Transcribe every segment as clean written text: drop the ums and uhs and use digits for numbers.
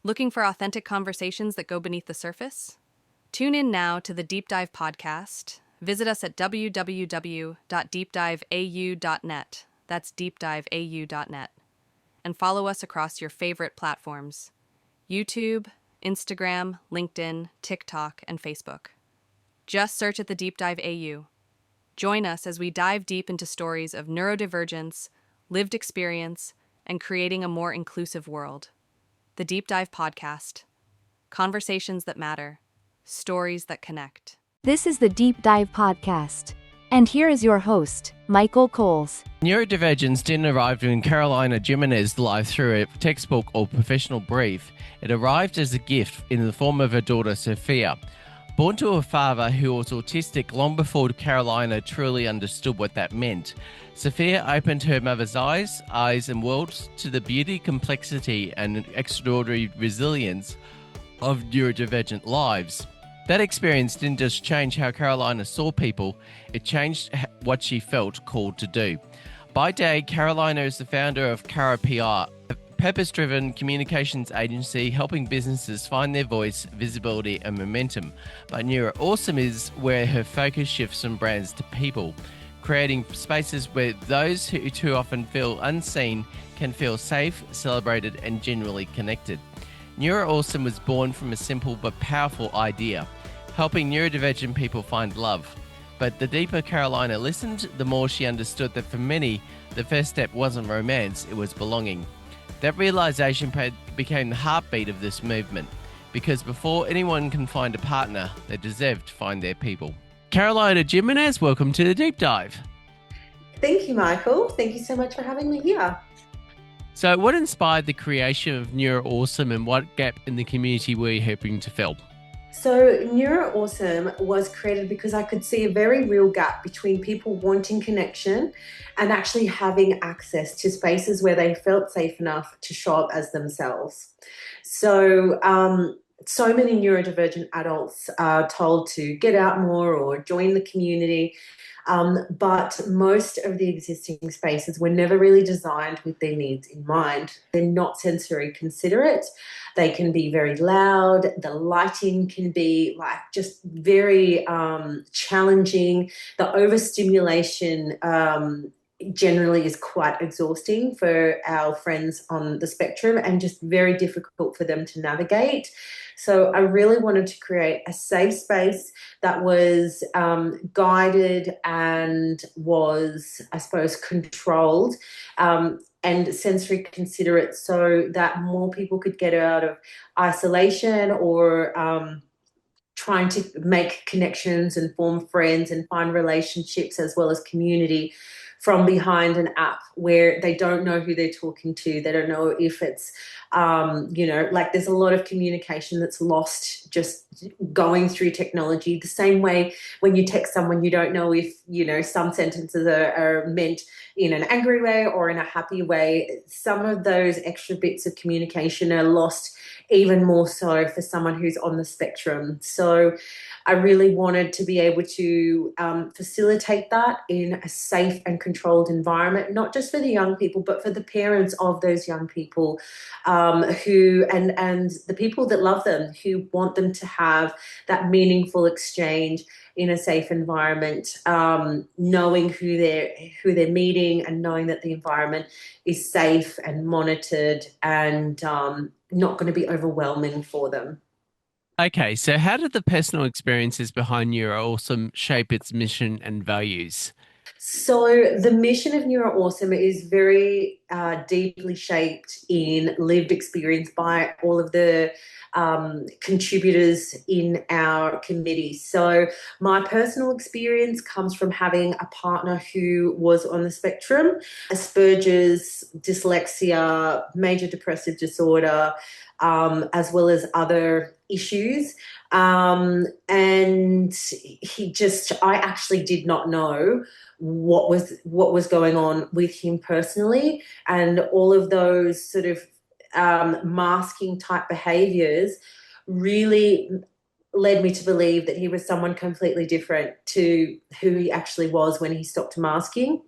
Looking for authentic conversations that go beneath the surface? Tune in now to the Deep Dive podcast. Visit us at www.deepdiveau.net. That's deepdiveau.net. And follow us across your favorite platforms: YouTube, Instagram, LinkedIn, TikTok, and Facebook. Just search at the Deep Dive AU. Join us as we dive deep into stories of neurodivergence, lived experience, and creating a more inclusive world. The Deep Dive Podcast. Conversations that matter. Stories that connect. This is the Deep Dive Podcast. And here is your host, Michael Coles. Neurodivergence didn't arrive when Carolina Jimenez live through a textbook or professional brief. It arrived as a gift in the form of her daughter, Sophia. Born to a father who was autistic long before Carolina truly understood what that meant, Sophia opened her mother's eyes and world to the beauty, complexity, and extraordinary resilience of neurodivergent lives. That experience didn't just change how Carolina saw people, it changed what she felt called to do. By day, Carolina is the founder of Cara PR, a purpose-driven communications agency helping businesses find their voice, visibility, and momentum. But Neuro Awesome is where her focus shifts from brands to people, creating spaces where those who too often feel unseen can feel safe, celebrated, and genuinely connected. Neuro Awesome was born from a simple but powerful idea: helping neurodivergent people find love. But the deeper Carolina listened, the more she understood that for many, the first step wasn't romance, it was belonging. That realization became the heartbeat of this movement, because before anyone can find a partner, they deserve to find their people. Carolina Jimenez, welcome to the Deep Dive. Thank you, Michael. Thank you so much for having me here. So what inspired the creation of Neuro Awesome, and what gap in the community were you hoping to fill? So Neuro Awesome was created because I could see a very real gap between people wanting connection and actually having access to spaces where they felt safe enough to show up as themselves. So many neurodivergent adults are told to get out more or join the community. But most of the existing spaces were never really designed with their needs in mind. They're not sensory-considerate. They can be very loud. The lighting can be just very challenging. The overstimulation generally is quite exhausting for our friends on the spectrum and just very difficult for them to navigate. So I really wanted to create a safe space that was guided and was, I suppose, controlled and sensory considerate, so that more people could get out of isolation or trying to make connections and form friends and find relationships as well as community from behind an app where they don't know who they're talking to. They don't know if it's, there's a lot of communication that's lost just going through technology. The same way when you text someone, you don't know if, some sentences are meant in an angry way or in a happy way. Some of those extra bits of communication are lost even more so for someone who's on the spectrum. So I really wanted to be able to facilitate that in a safe and controlled environment, not just for the young people, but for the parents of those young people who and the people that love them, who want them to have that meaningful exchange in a safe environment, knowing who they're meeting and knowing that the environment is safe and monitored and not going to be overwhelming for them. Okay, so how did the personal experiences behind Neuro Awesome shape its mission and values? So the mission of Neuro Awesome is very deeply shaped in lived experience by all of the contributors in our committee. So my personal experience comes from having a partner who was on the spectrum: Asperger's, dyslexia, major depressive disorder, as well as other issues. And I actually did not know what was going on with him personally, and all of those sort of masking type behaviors really led me to believe that he was someone completely different to who he actually was when he stopped masking.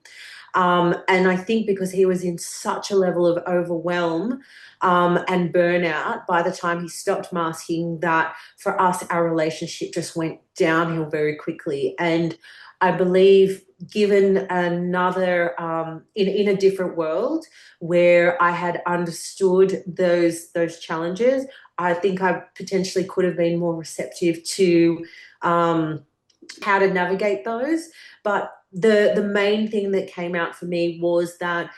And I think because he was in such a level of overwhelm and burnout by the time he stopped masking, that for us, our relationship just went downhill very quickly. And I believe, given another in a different world where I had understood those challenges, I think I potentially could have been more receptive to how to navigate those. But the main thing that came out for me was that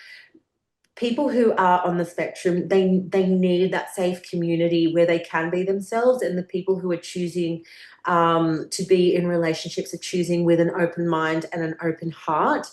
people who are on the spectrum, they need that safe community where they can be themselves, and the people who are choosing to be in relationships are choosing with an open mind and an open heart.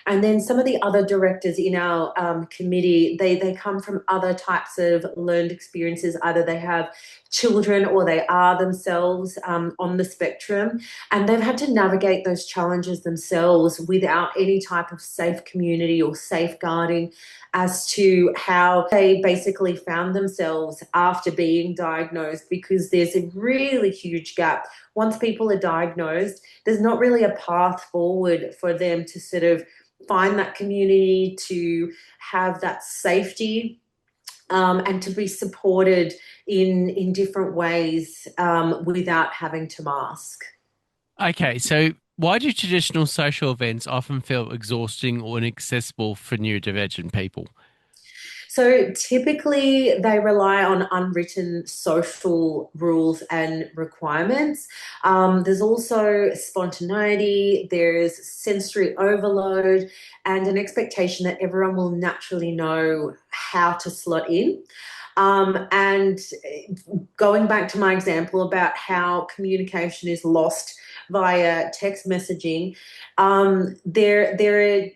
And then some of the other directors in our committee, they come from other types of learned experiences. Either they have children or they are themselves on the spectrum, and they've had to navigate those challenges themselves without any type of safe community or safeguarding as to how they basically found themselves after being diagnosed, because there's a really huge gap. Once people are diagnosed, there's not really a path forward for them to sort of find that community, to have that safety, and to be supported in different ways without having to mask. Okay, so why do traditional social events often feel exhausting or inaccessible for neurodivergent people? So typically they rely on unwritten social rules and requirements. There's also spontaneity, there's sensory overload, and an expectation that everyone will naturally know how to slot in. And going back to my example about how communication is lost via text messaging, there are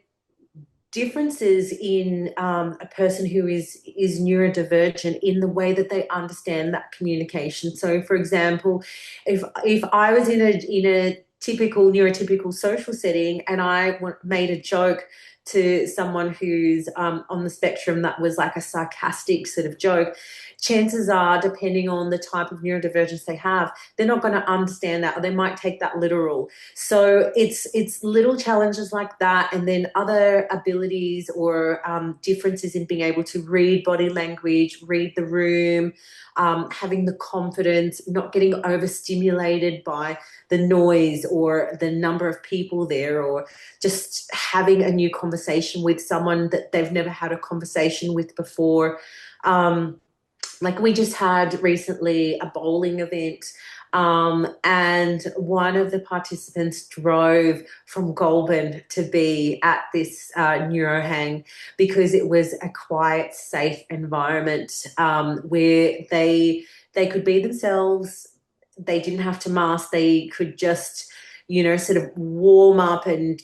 differences in a person who is neurodivergent in the way that they understand that communication. So, for example, if I was in a typical neurotypical social setting and I made a joke to someone who's on the spectrum that was like a sarcastic sort of joke, chances are, depending on the type of neurodivergence they have, they're not going to understand that, or they might take that literal. So it's little challenges like that, and then other abilities or differences in being able to read body language, read the room, having the confidence, not getting overstimulated by the noise or the number of people there, or just having a new conversation with someone that they've never had a conversation with before. Like we just had recently a bowling event, and one of the participants drove from Goulburn to be at this neuro hang because it was a quiet, safe environment where they could be themselves. They didn't have to mask. They could just, sort of warm up and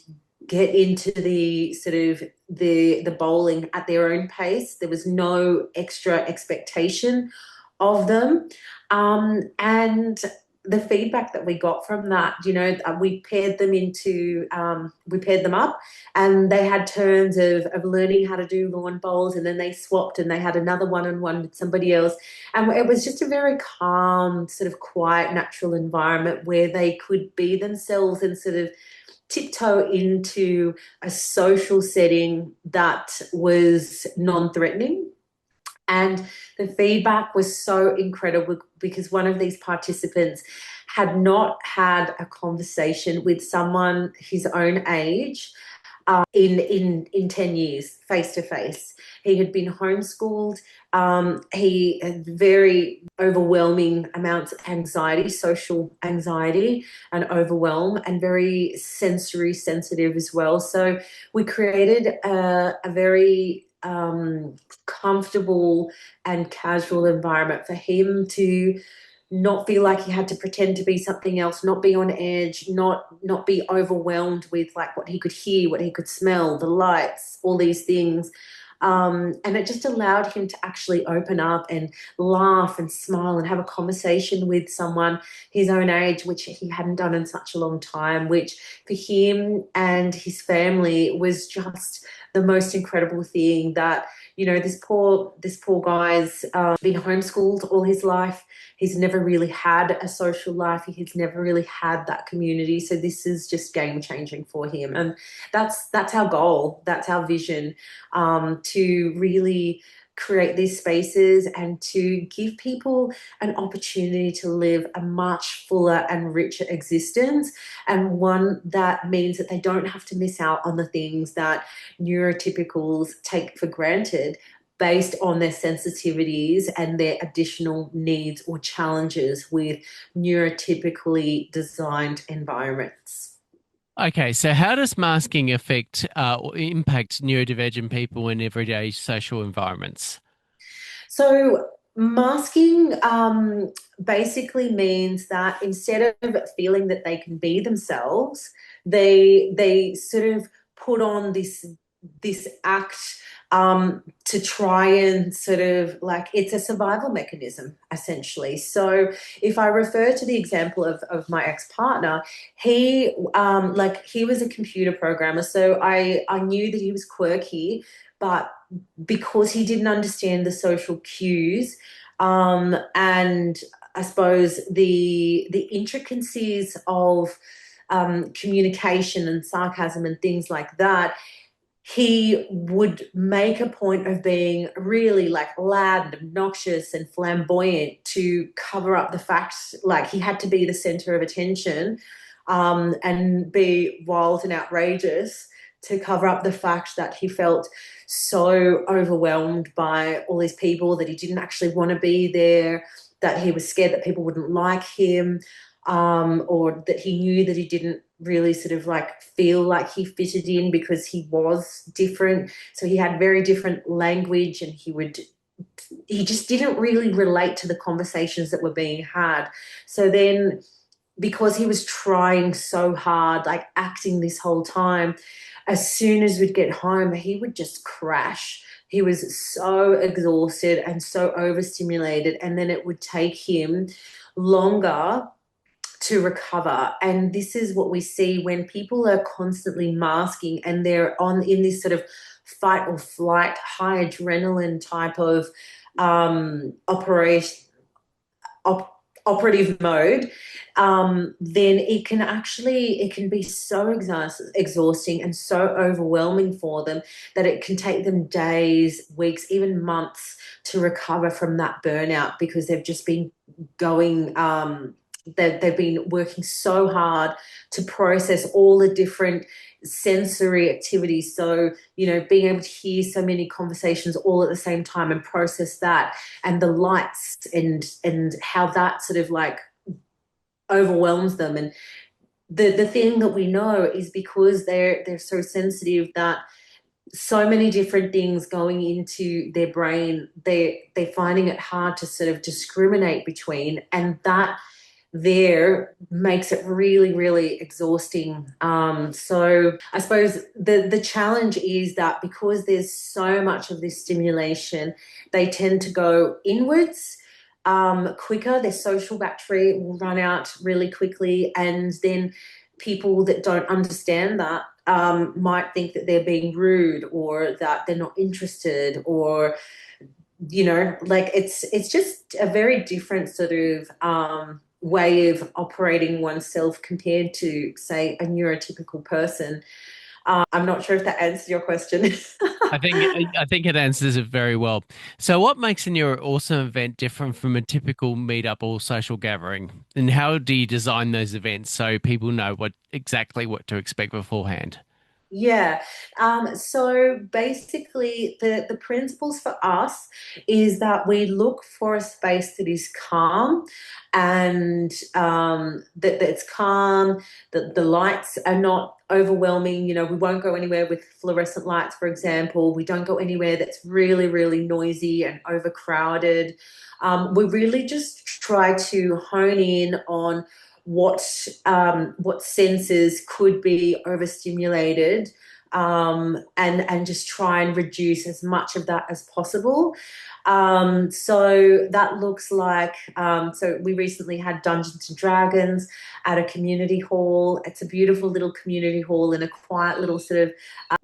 get into the sort of the bowling at their own pace. There was no extra expectation of them. And the feedback that we got from that, we paired them up, and they had turns of learning how to do lawn bowls, and then they swapped and they had another one-on-one with somebody else. And it was just a very calm, sort of quiet, natural environment where they could be themselves and sort of tiptoe into a social setting that was non-threatening. And the feedback was so incredible because one of these participants had not had a conversation with someone his own age in 10 years, face to face. He had been homeschooled. He had very overwhelming amounts of anxiety, social anxiety and overwhelm, and very sensory sensitive as well. So we created a very comfortable and casual environment for him to not feel like he had to pretend to be something else, not be on edge, not be overwhelmed with like what he could hear, what he could smell, the lights, all these things. And it just allowed him to actually open up and laugh and smile and have a conversation with someone his own age, which he hadn't done in such a long time, which for him and his family was just the most incredible thing, that this poor guy's been homeschooled all his life. He's never really had a social life. He's never really had that community. So this is just game changing for him. And that's our goal. That's our vision, to really create these spaces and to give people an opportunity to live a much fuller and richer existence, and one that means that they don't have to miss out on the things that neurotypicals take for granted based on their sensitivities and their additional needs or challenges with neurotypically designed environments. Okay, so how does masking affect or impact neurodivergent people in everyday social environments? So masking basically means that instead of feeling that they can be themselves, they sort of put on this act to try and sort of like, it's a survival mechanism essentially. So if I refer to the example of my ex-partner, he was a computer programmer. So I knew that he was quirky, but because he didn't understand the social cues, and I suppose the intricacies of communication and sarcasm and things like that, he would make a point of being really like loud and obnoxious and flamboyant to cover up the fact, like he had to be the center of attention, and be wild and outrageous to cover up the fact that he felt so overwhelmed by all these people that he didn't actually want to be there, that he was scared that people wouldn't like him, or that he knew that he didn't really sort of like feel like he fitted in because he was different. So he had very different language, and he just didn't really relate to the conversations that were being had. So then, because he was trying so hard, like acting this whole time, as soon as we'd get home, he would just crash. He was so exhausted and so overstimulated, and then it would take him longer to recover. And this is what we see when people are constantly masking and they're in this sort of fight or flight, high adrenaline type of operative mode, then it can be so exhausting and so overwhelming for them that it can take them days, weeks, even months to recover from that burnout, because they've just been going they've been working so hard to process all the different sensory activities. So, being able to hear so many conversations all at the same time and process that, and the lights and how that sort of like overwhelms them. And the thing that we know is because they're so sensitive, that so many different things going into their brain, they're finding it hard to sort of discriminate between, and that there makes it really, really exhausting. So I suppose the challenge is that because there's so much of this stimulation, they tend to go inwards quicker. Their social battery will run out really quickly, and then people that don't understand that might think that they're being rude, or that they're not interested, or like it's just a very different sort of way of operating oneself compared to, say, a neurotypical person. I'm not sure if that answers your question. I think it answers it very well. So what makes a Neuro Awesome event different from a typical meetup or social gathering? And how do you design those events so people know exactly what to expect beforehand? Yeah. So basically the principles for us is that we look for a space that is calm, and that it's calm, that the lights are not overwhelming. We won't go anywhere with fluorescent lights, for example. We don't go anywhere that's really, really noisy and overcrowded. We really just try to hone in on what senses could be overstimulated and just try and reduce as much of that as possible. So that looks like, so we recently had Dungeons and Dragons at a community hall. It's a beautiful little community hall in a quiet little sort of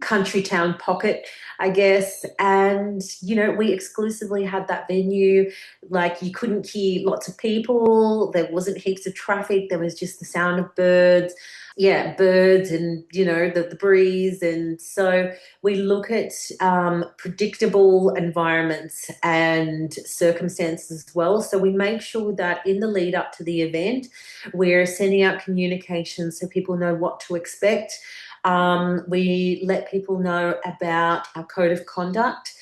country town pocket, I guess. And, you know, we exclusively had that venue. Like, you couldn't hear lots of people. There wasn't heaps of traffic. There was just the sound of birds. Yeah, birds and, you know, the breeze. And so we look at predictable environments and circumstances as well. So we make sure that in the lead up to the event, we're sending out communications so people know what to expect. We let people know about our code of conduct,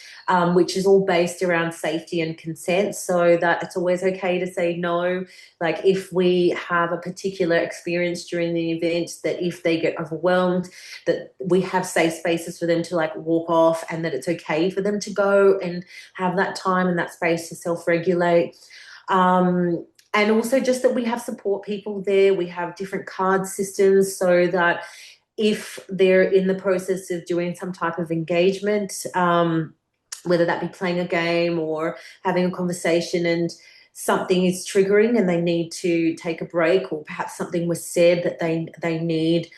which is all based around safety and consent, so that it's always okay to say no. Like, if we have a particular experience during the event, that if they get overwhelmed, that we have safe spaces for them to like walk off, and that it's okay for them to go and have that time and that space to self-regulate. And also just that we have support people there. We have different card systems so that if they're in the process of doing some type of engagement, whether that be playing a game or having a conversation, and something is triggering and they need to take a break, or perhaps something was said that they need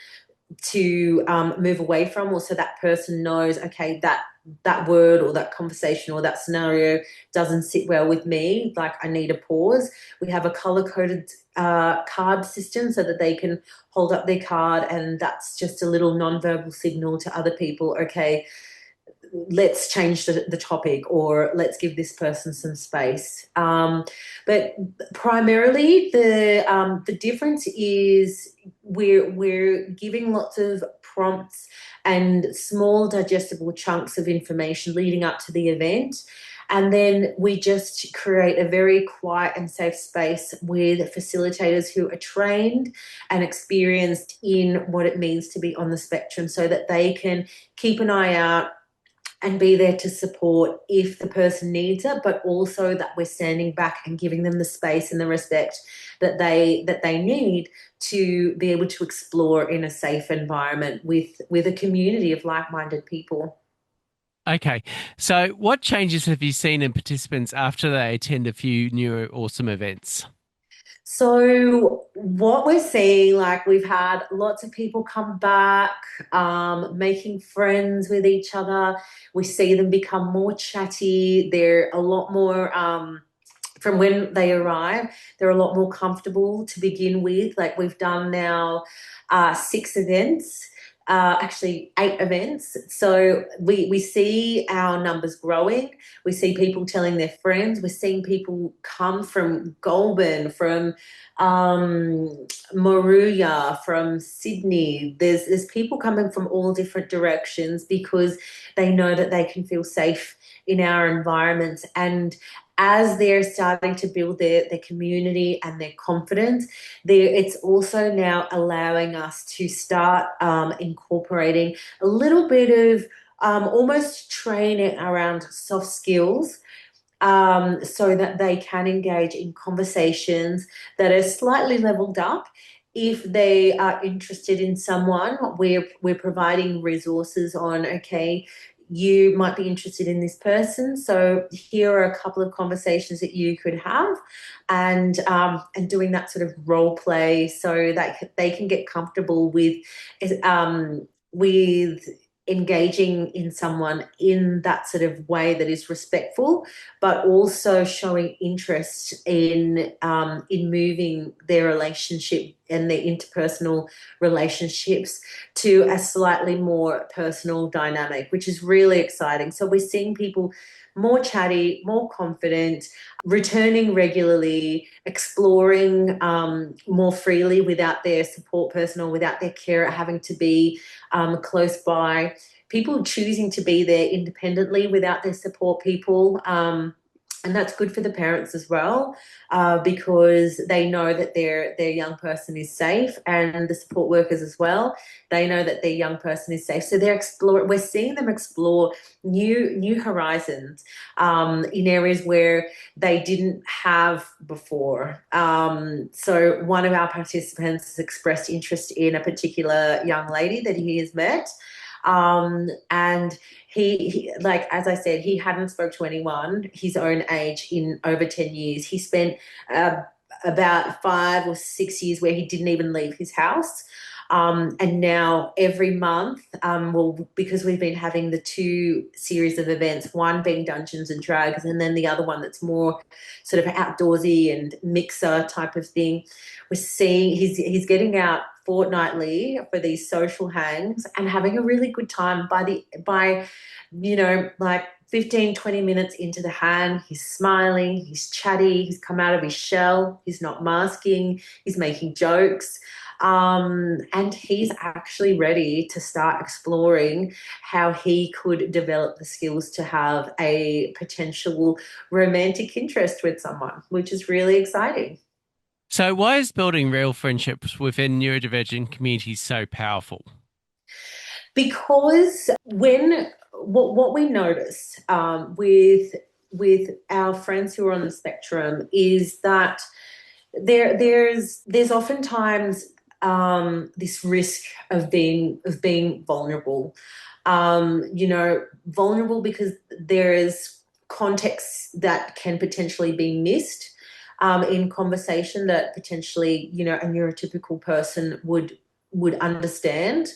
to move away from, or so that person knows, okay, that word or that conversation or that scenario doesn't sit well with me, like I need a pause. We have a color-coded card system so that they can hold up their card, and that's just a little nonverbal signal to other people, okay, let's change the topic, or let's give this person some space. But primarily the difference is we're giving lots of prompts and small digestible chunks of information leading up to the event. And then we just create a very quiet and safe space with facilitators who are trained and experienced in what it means to be on the spectrum, so that they can keep an eye out and be there to support if the person needs it, but also that we're standing back and giving them the space and the respect that they need to be able to explore in a safe environment with a community of like-minded people. Okay. So what changes have you seen in participants after they attend a few Neuro Awesome events? So what we're seeing, like, we've had lots of people come back, making friends with each other. We see them become more chatty. They're a lot more, from when they arrive, they're a lot more comfortable to begin with. Like, we've done now 6 events. Actually 8 events. So we see our numbers growing. We see people telling their friends. We're seeing people come from Goulburn, from Moruya, from Sydney. There's people coming from all different directions because they know that they can feel safe in our environments. And as they're starting to build their community and their confidence, it's also now allowing us to start incorporating a little bit of almost training around soft skills, so that they can engage in conversations that are slightly leveled up. If they are interested in someone, we're providing resources on, okay, you might be interested in this person, so here are a couple of conversations that you could have, and doing that sort of role play so that they can get comfortable with engaging in someone in that sort of way that is respectful, but also showing interest in moving their relationship and their interpersonal relationships to a slightly more personal dynamic, which is really exciting. So we're seeing people more chatty, more confident, returning regularly, exploring more freely without their support person or without their carer having to be close by. People choosing to be there independently without their support people. And that's good for the parents as well, because they know that their young person is safe, and the support workers as well. They know that their young person is safe. So we're seeing them explore new horizons in areas where they didn't have before. So one of our participants has expressed interest in a particular young lady that he has met. And he, like, as I said, he hadn't spoke to anyone his own age in over 10 years. He spent about 5 or 6 years where he didn't even leave his house. And now every month, well, because we've been having the two series of events, one being Dungeons and Dragons, and then the other one that's more sort of outdoorsy and mixer type of thing. We're seeing he's getting out fortnightly for these social hangs and having a really good time. By like 15, 20 minutes into the hang, he's smiling, he's chatty, he's come out of his shell, he's not masking, he's making jokes. And he's actually ready to start exploring how he could develop the skills to have a potential romantic interest with someone, which is really exciting. So why is building real friendships within neurodivergent communities so powerful? Because what we notice with our friends who are on the spectrum is that there's oftentimes this risk of being vulnerable. Vulnerable because there is context that can potentially be missed in conversation that potentially a neurotypical person would understand.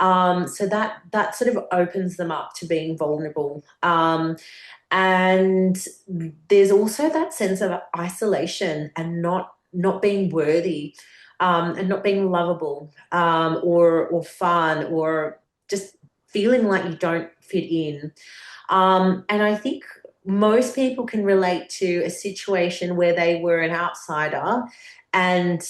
So that sort of opens them up to being vulnerable. And there's also that sense of isolation and not being worthy, and not being lovable, or fun, or just feeling like you don't fit in. And I think most people can relate to a situation where they were an outsider and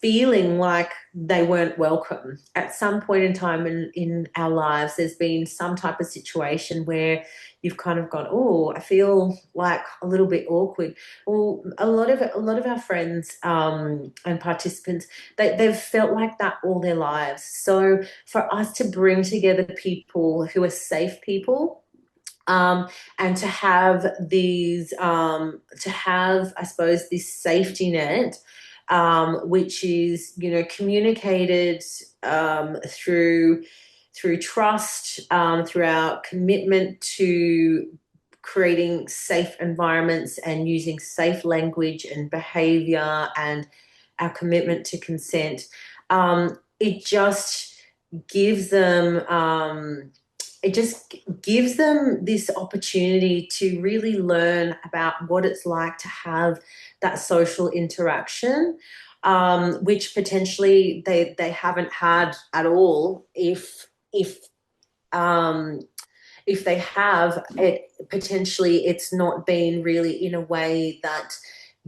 feeling like they weren't welcome. At some point in time in our lives, there's been some type of situation where you've kind of gone, oh, I feel like a little bit awkward. Well, a lot of our friends and participants, they've felt like that all their lives. So for us to bring together people who are safe people, and to have I suppose, this safety net, which is, communicated through trust, through our commitment to creating safe environments and using safe language and behaviour, and our commitment to consent. It just gives them this opportunity to really learn about what it's like to have that social interaction, which potentially they haven't had at all. If they have, it potentially it's not been really in a way that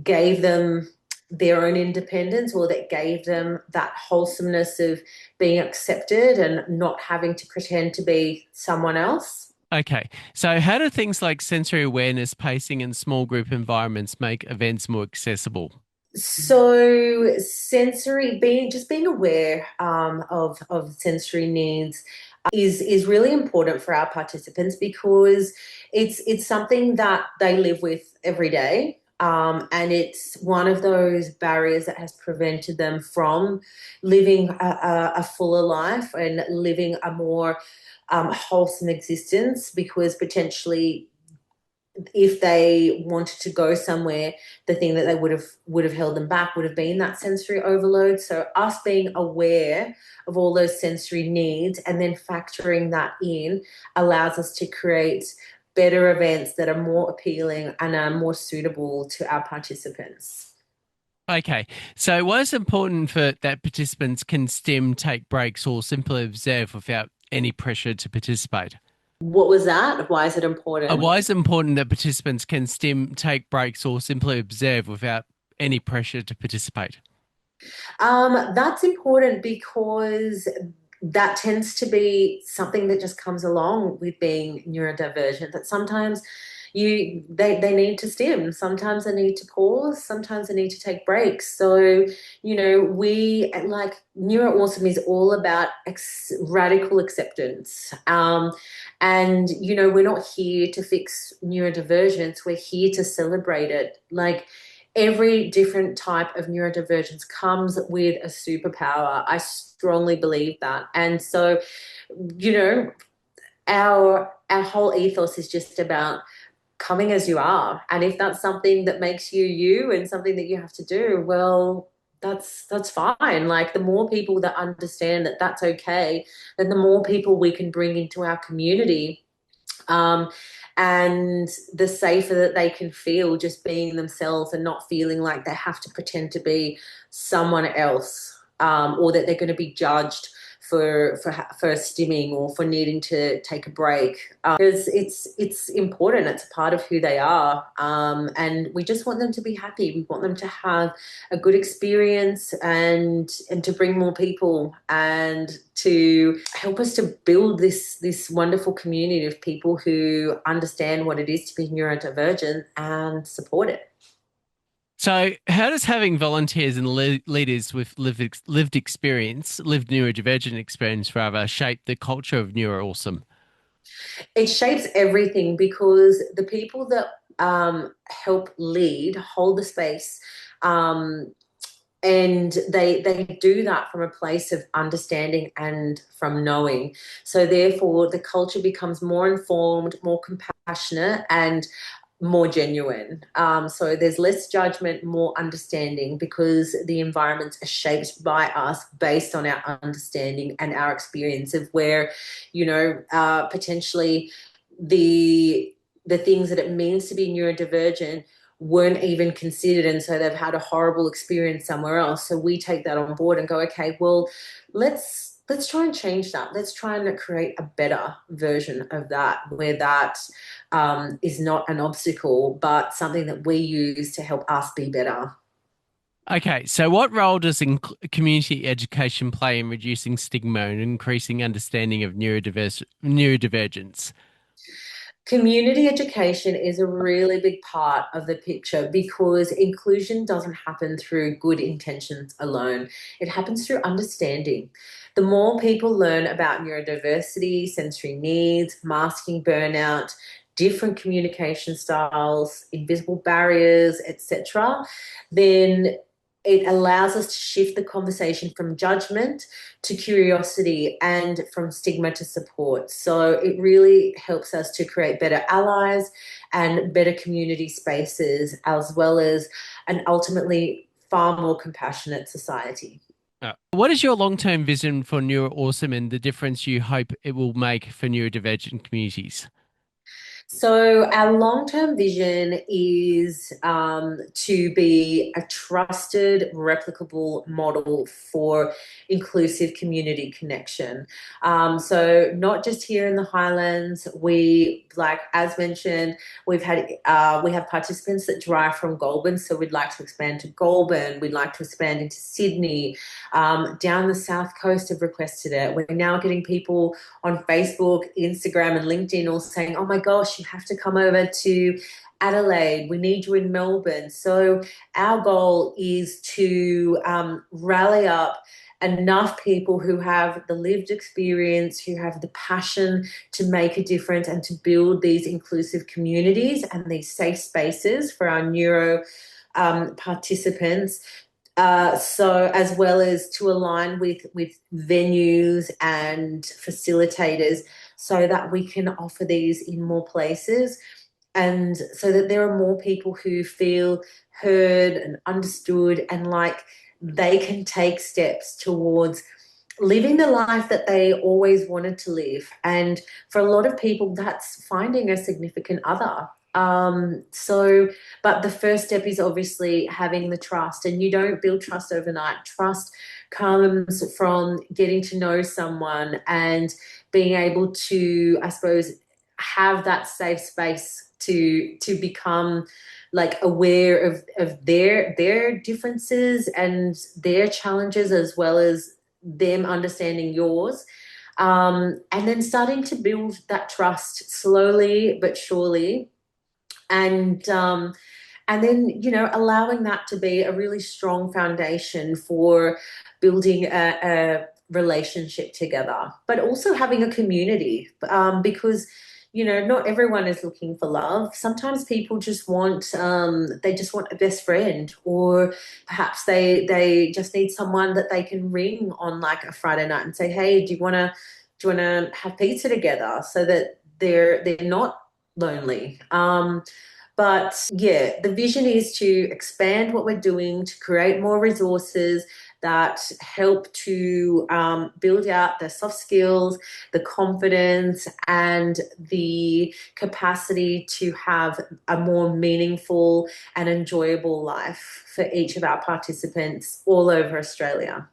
gave them their own independence, or that gave them that wholesomeness of being accepted and not having to pretend to be someone else. Okay, so how do things like sensory awareness, pacing, and small group environments make events more accessible? So being aware of sensory needs is really important for our participants, because it's something that they live with every day. And it's one of those barriers that has prevented them from living a fuller life and living a more wholesome existence, because potentially if they wanted to go somewhere, the thing that they would have held them back would have been that sensory overload. So us being aware of all those sensory needs and then factoring that in allows us to create better events that are more appealing and are more suitable to our participants. Okay, so why is it important for that participants can stim, take breaks, or simply observe without any pressure to participate? What was that? Why is it important? Why is it important that participants can stim, take breaks, or simply observe without any pressure to participate? That's important because that tends to be something that just comes along with being neurodivergent, that sometimes they need to stim, sometimes they need to pause, sometimes they need to take breaks. So we, like, Neuro Awesome is all about radical acceptance, and we're not here to fix neurodivergence, we're here to celebrate it. Like, every different type of neurodivergence comes with a superpower. I strongly believe that. And so, you know, our whole ethos is just about coming as you are. And if that's something that makes you you and something that you have to do, well, that's fine. Like the more people that understand that that's okay, then the more people we can bring into our community. Um, and the safer that they can feel just being themselves and not feeling like they have to pretend to be someone else, or that they're going to be judged for stimming or for needing to take a break, because it's important. It's a part of who they are, and we just want them to be happy. We want them to have a good experience and to bring more people and to help us to build this wonderful community of people who understand what it is to be neurodivergent and support it. So, how does having volunteers and leaders with lived experience, lived neurodivergent experience rather, shape the culture of Neuro Awesome? It shapes everything because the people that help lead hold the space, um, and they do that from a place of understanding and from knowing. So therefore, the culture becomes more informed, more compassionate, and more genuine. So there's less judgment, more understanding, because the environments are shaped by us based on our understanding and our experience of where, potentially the things that it means to be neurodivergent weren't even considered, and so they've had a horrible experience somewhere else. So we take that on board and go, okay, well, let's try and change that. Let's try and create a better version of that, where that is not an obstacle, but something that we use to help us be better. Okay, so what role does community education play in reducing stigma and increasing understanding of neurodivergence? Community education is a really big part of the picture because inclusion doesn't happen through good intentions alone. It happens through understanding. The more people learn about neurodiversity, sensory needs, masking burnout, different communication styles, invisible barriers, etc., then it allows us to shift the conversation from judgment to curiosity and from stigma to support. So it really helps us to create better allies and better community spaces, as well as an ultimately far more compassionate society. What is your long-term vision for Neuro Awesome and the difference you hope it will make for neurodivergent communities? So our long-term vision is to be a trusted, replicable model for inclusive community connection. So not just here in the Highlands, as mentioned, we have participants that drive from Goulburn, so we'd like to expand to Goulburn. We'd like to expand into Sydney. Down the south coast have requested it. We're now getting people on Facebook, Instagram, and LinkedIn all saying, "Oh my gosh, you have to come over to Adelaide. We need you in Melbourne." So our goal is to rally up enough people who have the lived experience, who have the passion to make a difference and to build these inclusive communities and these safe spaces for our neuro participants. So as well as to align with venues and facilitators so that we can offer these in more places, and so that there are more people who feel heard and understood and like they can take steps towards living the life that they always wanted to live. And for a lot of people, that's finding a significant other. But the first step is obviously having the trust, and you don't build trust overnight. Trust comes from getting to know someone and being able to, I suppose, have that safe space to become like aware of their differences and their challenges, as well as them understanding yours. And then starting to build that trust slowly but surely, and then allowing that to be a really strong foundation for building a relationship together, but also having a community, because not everyone is looking for love. Sometimes people just want, they just want a best friend, or perhaps they just need someone that they can ring on like a Friday night and say, hey, do you want to have pizza together, so that they're not lonely. But yeah, the vision is to expand what we're doing, to create more resources that help to build out the soft skills, the confidence, and the capacity to have a more meaningful and enjoyable life for each of our participants all over Australia.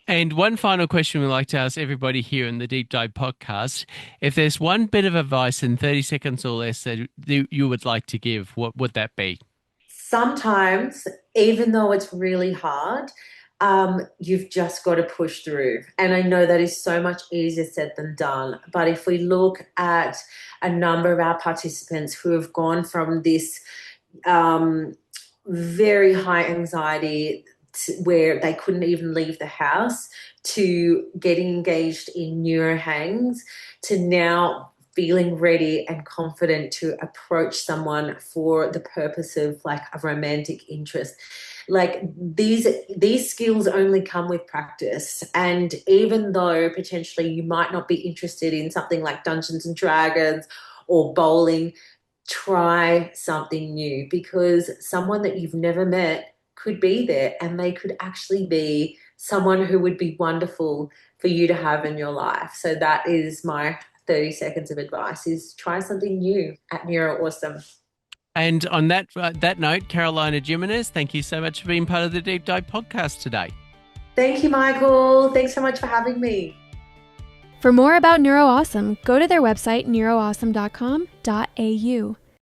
And one final question we like to ask everybody here in the Deep Dive podcast. If there's one bit of advice in 30 seconds or less that you would like to give, what would that be? Sometimes, even though it's really hard, you've just got to push through. And I know that is so much easier said than done. But if we look at a number of our participants who have gone from this very high anxiety where they couldn't even leave the house, to getting engaged in neurohangs, to now feeling ready and confident to approach someone for the purpose of like a romantic interest. Like these skills only come with practice. And even though potentially you might not be interested in something like Dungeons and Dragons or bowling, try something new, because someone that you've never met could be there, and they could actually be someone who would be wonderful for you to have in your life. So that is my 30 seconds of advice, is try something new at Neuro Awesome. And on that note, Carolina Jimenez, thank you so much for being part of the Deep Dive podcast today. Thank you, Michael. Thanks so much for having me. For more about Neuro Awesome, go to their website, neuroawesome.com.au.